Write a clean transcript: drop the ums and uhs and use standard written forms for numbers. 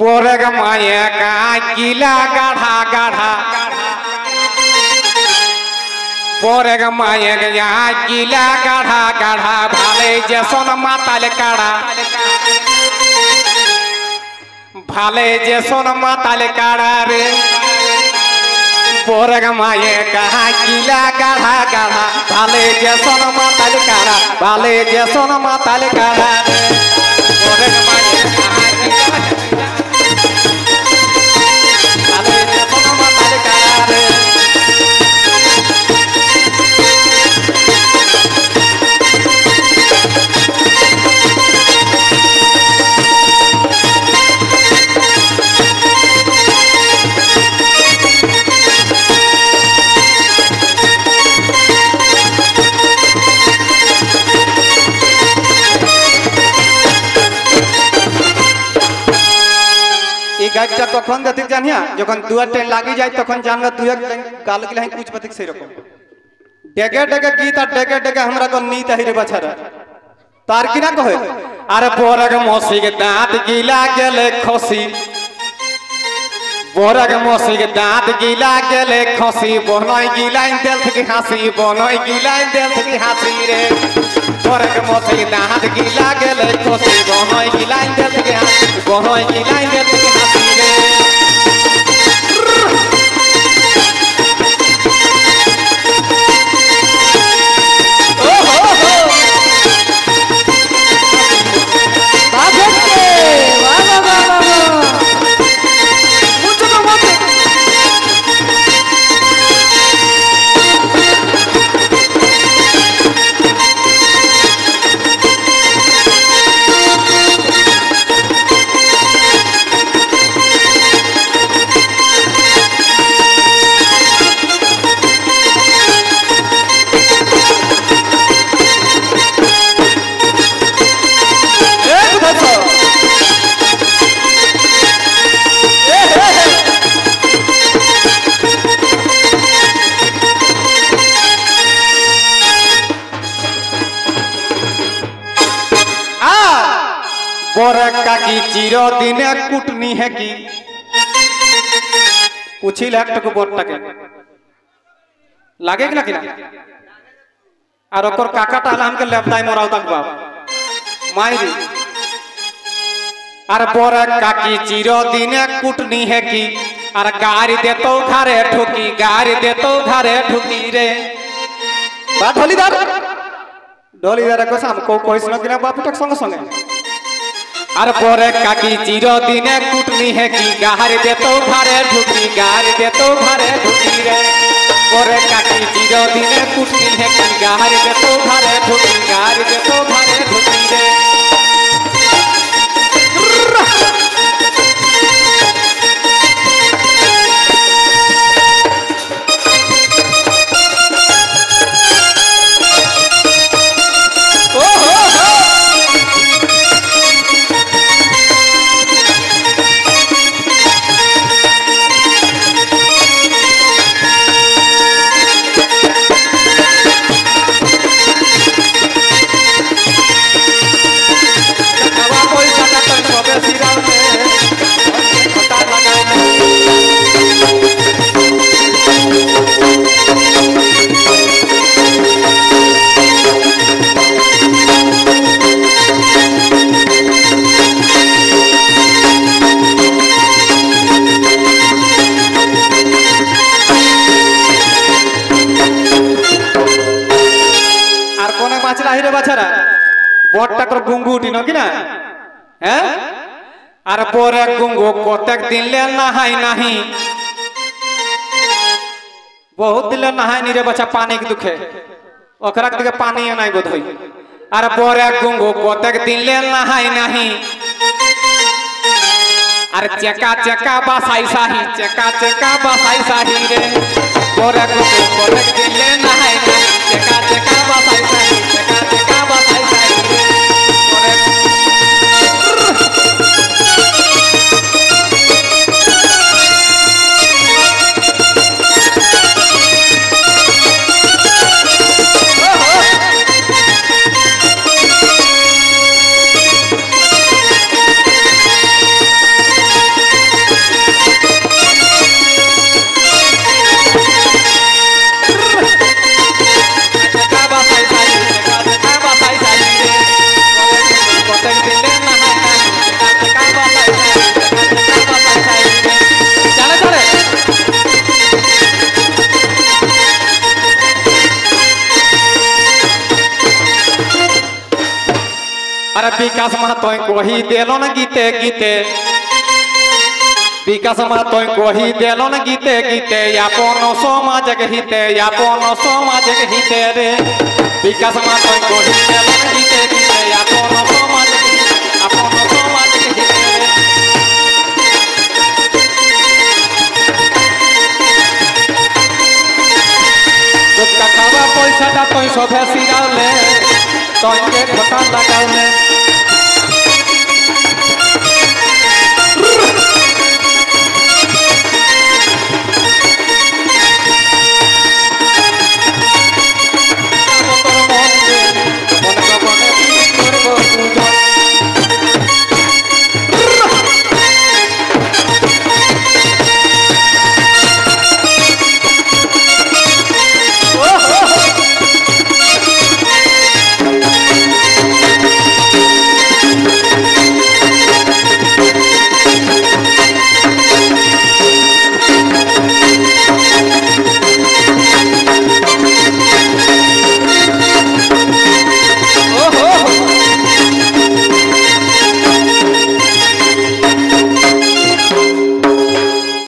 Borg माया का गीला गाढ़ा गाढ़ा बोरग माया का गीला गाढ़ा गाढ़ा भाले जैसन माताल काढ़ा भाले जैसन माताल काढ़ा रे बोरग माया का गीला गाढ़ा गाढ़ा भाले जैसन माताल काढ़ा भाले जैसन माताल काढ़ा रे बोरग माया गाइडटा कखन देथिक जानिया जखन दुआ ट्रेन लागी जाय तखन जानबा दुआ गाल के लहन कुछ पतिक से रकम डेगे डेगे गीत आ डेगे डेगे हमरा को नीत हिरे बछरा तार की ना कहे अरे बोरग मौसी के दांत गीला गेले खसी बोरग मौसी के दांत गीला गेले खसी बोनई गीला देल के हंसी बोनई गीला देल के हंसी रे बोरग मौसी के दांत गीला गेले खसी बोनई गीला देल के हंसी बोनई गीला देल के हंसी रे बोरग का की चिरो दिन कुटनी है की पूछी लाख टको बोट टके लागे कि ना कि ना और ओकर काका टाला हमके लेपदाई मोराव तक बाप मायरी अरे बोरग का की चिरो दिन कुटनी है की अरे गारी देतो घरे ठुकी गारी देतो घरे ठुकी रे बा ढोलीदार को साम को कोइस न किना बाप टक संग संगे अरे बोरग काकी चिरो दिने कुटनी है की गार दे तो घरे ढुकी गार दे तो घरे ढुकी रे बोरग काकी चिरो दिने कुटनी है की गार दे तो घरे ढुकी गार दे तो घरे ढुकी रे गुंगू उठी न कि ना हैं अरे बोरग गुंगू कोतक दिन ले नहाई नहीं बहुत दिन ले नहाई नहीं रे बच्चा पानी के दुखे ओकरा के पानी नहीं गोधई अरे बोरग गुंगू कोतक दिन ले नहाई नहीं अरे चका चका बसाई साही चका चका बसाई साही रे बोरग गुंगू कोतक दिन ले नहाई नहीं चका चका बसाई साही चका चका बसाई साही रे তুই কহি দেলন গীতে গীতে বিকাশ মা তুই কহি দেলন গীতে গীতে আপন সমাজ হিতে রে বিকাশ মা তুই কহি দেলন গীতে গীতে আপন সমাজ হিতে রে দুধকা খাওয়া পয়সাটা তুই সভে